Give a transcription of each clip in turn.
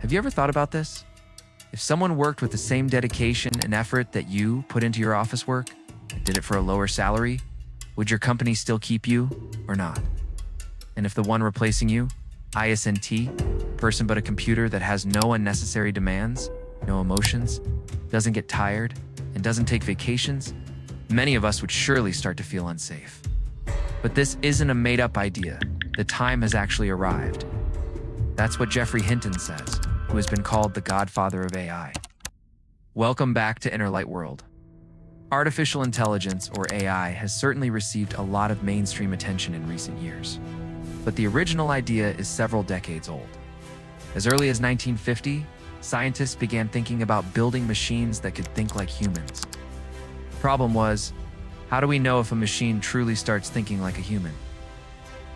Have you ever thought about this? If someone worked with the same dedication and effort that you put into your office work and did it for a lower salary, would your company still keep you or not? And if the one replacing you, ISNT, person but a computer that has no unnecessary demands, no emotions, doesn't get tired, and doesn't take vacations, many of us would surely start to feel unsafe. But this isn't a made-up idea. The time has actually arrived. That's what Geoffrey Hinton says, who has been called the Godfather of AI. Welcome back to Inner Light World. Artificial intelligence, or AI, has certainly received a lot of mainstream attention in recent years. But the original idea is several decades old. As early as 1950, scientists began thinking about building machines that could think like humans. The problem was, how do we know if a machine truly starts thinking like a human?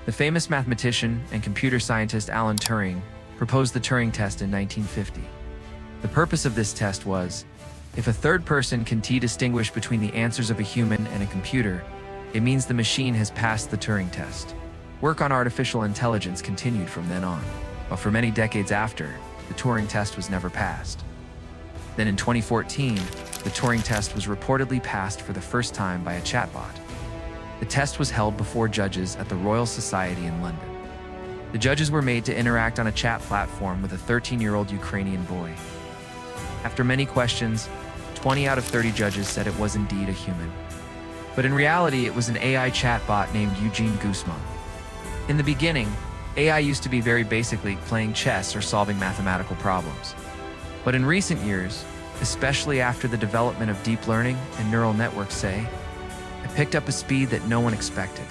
The famous mathematician and computer scientist Alan Turing proposed the Turing test in 1950. The purpose of this test was, if a third person can distinguish between the answers of a human and a computer, it means the machine has passed the Turing test. Work on artificial intelligence continued from then on, but for many decades after, the Turing test was never passed. Then in 2014, the Turing test was reportedly passed for the first time by a chatbot. The test was held before judges at the Royal Society in London. The judges were made to interact on a chat platform with a 13-year-old Ukrainian boy. After many questions, 20 out of 30 judges said it was indeed a human. But in reality, it was an AI chatbot named Eugene Guzman. In the beginning, AI used to be very basically playing chess or solving mathematical problems. But in recent years, especially after the development of deep learning and neural networks, it picked up a speed that no one expected.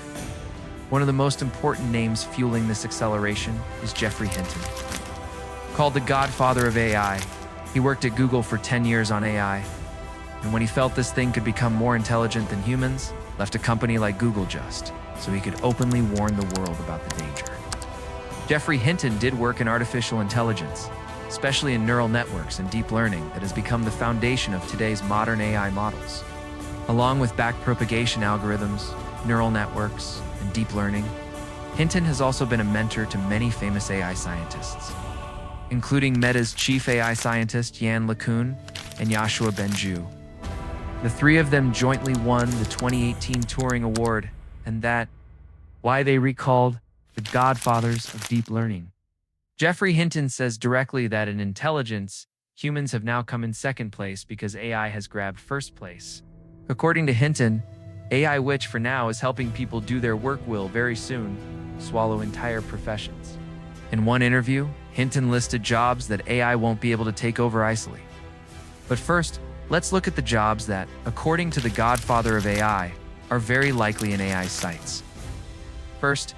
One of the most important names fueling this acceleration is Geoffrey Hinton. Called the Godfather of AI, he worked at Google for 10 years on AI, and when he felt this thing could become more intelligent than humans, left a company like Google just so he could openly warn the world about the danger. Geoffrey Hinton did work in artificial intelligence, especially in neural networks and deep learning that has become the foundation of today's modern AI models. Along with backpropagation algorithms, neural networks, and deep learning, Hinton has also been a mentor to many famous AI scientists, including Meta's chief AI scientist Yann LeCun and Yoshua Bengio. The three of them jointly won the 2018 Turing Award, and that's why they recalled the godfathers of deep learning. Geoffrey Hinton says directly that in intelligence, humans have now come in second place because AI has grabbed first place. According to Hinton, AI, which for now is helping people do their work, will very soon swallow entire professions. In one interview, Hinton listed jobs that AI won't be able to take over easily. But first, let's look at the jobs that, according to the Godfather of AI, are very likely in AI sites. First,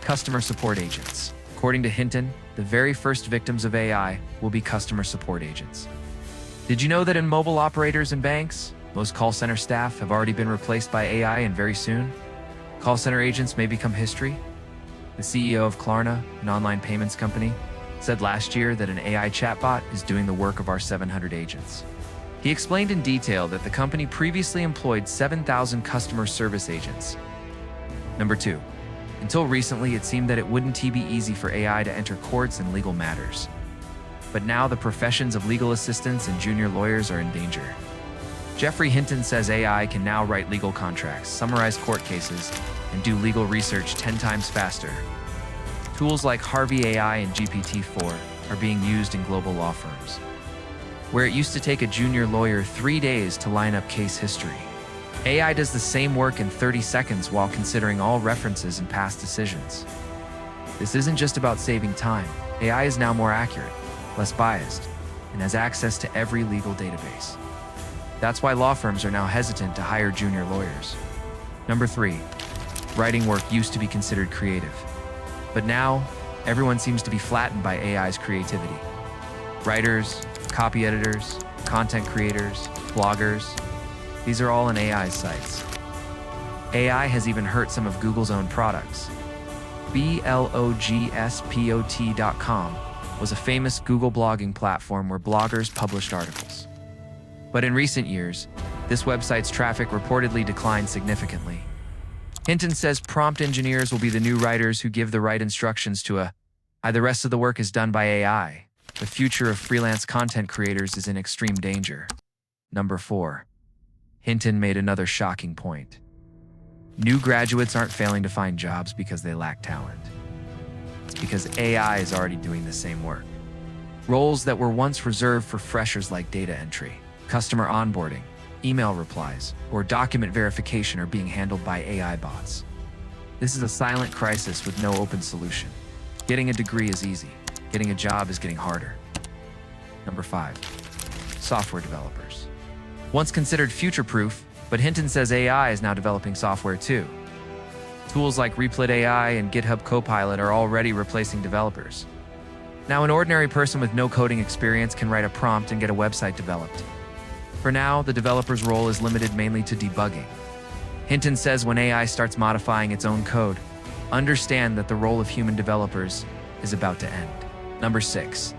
customer support agents. According to Hinton, the very first victims of AI will be customer support agents. Did you know that in mobile operators and banks, most call center staff have already been replaced by AI, and very soon, call center agents may become history? The CEO of Klarna, an online payments company, said last year that an AI chatbot is doing the work of our 700 agents. He explained in detail that the company previously employed 7,000 customer service agents. Number 2. Until recently, it seemed that it wouldn't be easy for AI to enter courts and legal matters. But now the professions of legal assistants and junior lawyers are in danger. Geoffrey Hinton says AI can now write legal contracts, summarize court cases, and do legal research 10 times faster. Tools like Harvey AI and GPT-4 are being used in global law firms, where it used to take a junior lawyer 3 days to line up case history. AI does the same work in 30 seconds while considering all references and past decisions. This isn't just about saving time. AI is now more accurate, less biased, and has access to every legal database. That's why law firms are now hesitant to hire junior lawyers. Number 3. Writing work used to be considered creative. But now, everyone seems to be flattened by AI's creativity. Writers, copy editors, content creators, bloggers, these are all in AI's sites. AI has even hurt some of Google's own products. blogspot.com was a famous Google blogging platform where bloggers published articles. But in recent years, this website's traffic reportedly declined significantly. Hinton says prompt engineers will be the new writers who give the right instructions to AI. The rest of the work is done by AI. The future of freelance content creators is in extreme danger. Number 4. Hinton made another shocking point. New graduates aren't failing to find jobs because they lack talent. It's because AI is already doing the same work. Roles that were once reserved for freshers like data entry, customer onboarding, email replies, or document verification are being handled by AI bots. This is a silent crisis with no open solution. Getting a degree is easy. Getting a job is getting harder. Number 5. Software developers. Once considered future-proof, but Hinton says AI is now developing software too. Tools like Replit AI and GitHub Copilot are already replacing developers. Now, an ordinary person with no coding experience can write a prompt and get a website developed. For now, the developer's role is limited mainly to debugging. Hinton says when AI starts modifying its own code, understand that the role of human developers is about to end. Number 6.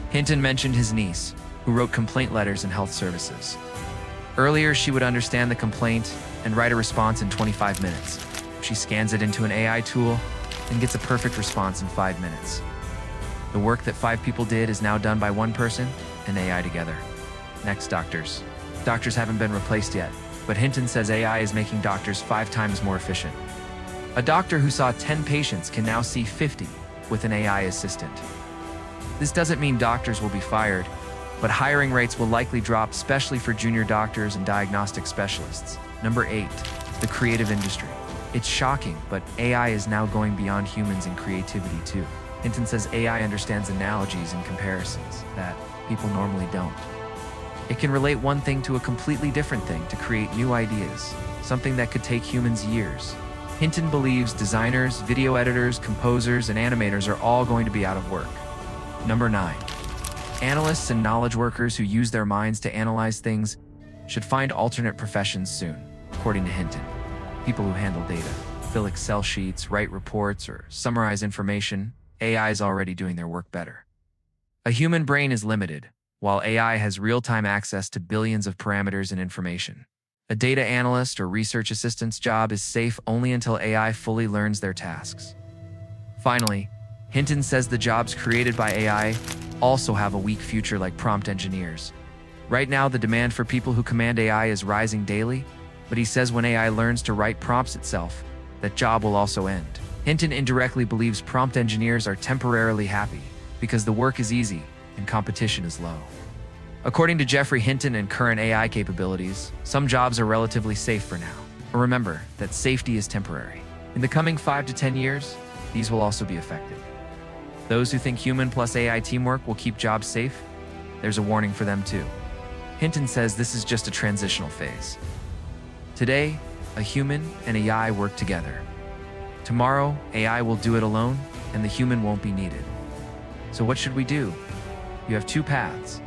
Hinton mentioned his niece, who wrote complaint letters in health services. Earlier, she would understand the complaint and write a response in 25 minutes. She scans it into an AI tool and gets a perfect response in 5 minutes. The work that 5 people did is now done by 1 person and AI together. Next, doctors. Doctors haven't been replaced yet, but Hinton says AI is making doctors 5 times more efficient. A doctor who saw 10 patients can now see 50 with an AI assistant. This doesn't mean doctors will be fired, but hiring rates will likely drop, especially for junior doctors and diagnostic specialists. Number 8, the creative industry. It's shocking, but AI is now going beyond humans in creativity too. Hinton says AI understands analogies and comparisons that people normally don't. It can relate one thing to a completely different thing to create new ideas, something that could take humans years. Hinton believes designers, video editors, composers, and animators are all going to be out of work. Number 9. Analysts and knowledge workers who use their minds to analyze things should find alternate professions soon, according to Hinton. People who handle data, fill Excel sheets, write reports, or summarize information, AI is already doing their work better. A human brain is limited, while AI has real-time access to billions of parameters and information. A data analyst or research assistant's job is safe only until AI fully learns their tasks. Finally, Hinton says the jobs created by AI also have a weak future, like prompt engineers. Right now, the demand for people who command AI is rising daily, but he says when AI learns to write prompts itself, that job will also end. Hinton indirectly believes prompt engineers are temporarily happy because the work is easy and competition is low. According to Geoffrey Hinton and current AI capabilities, some jobs are relatively safe for now. But remember that safety is temporary. In the coming 5 to 10 years, these will also be affected. Those who think human plus AI teamwork will keep jobs safe, there's a warning for them too. Hinton says this is just a transitional phase. Today, a human and AI work together. Tomorrow, AI will do it alone, and the human won't be needed. So what should we do? You have 2 paths.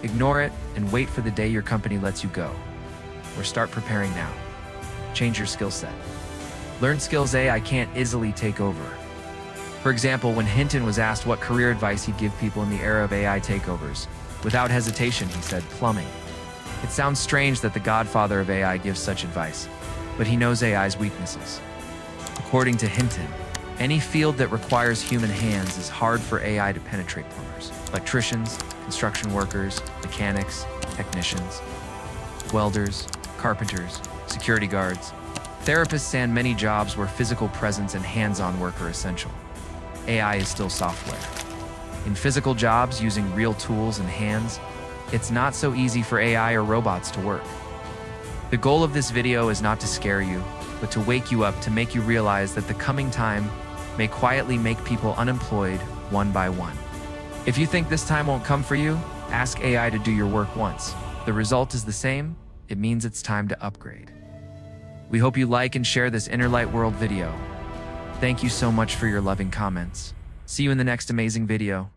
Ignore it and wait for the day your company lets you go. Or start preparing now. Change your skill set. Learn skills AI can't easily take over. For example, when Hinton was asked what career advice he'd give people in the era of AI takeovers, without hesitation, he said plumbing. It sounds strange that the Godfather of AI gives such advice, but he knows AI's weaknesses. According to Hinton, any field that requires human hands is hard for AI to penetrate. Plumbers, electricians, construction workers, mechanics, technicians, welders, carpenters, security guards, therapists, and many jobs where physical presence and hands-on work are essential. AI is still software. In physical jobs using real tools and hands, it's not so easy for AI or robots to work. The goal of this video is not to scare you, but to wake you up, to make you realize that the coming time may quietly make people unemployed one by one. If you think this time won't come for you, ask AI to do your work once. The result is the same, it means it's time to upgrade. We hope you like and share this Inner Light World video. Thank you so much for your loving comments. See you in the next amazing video.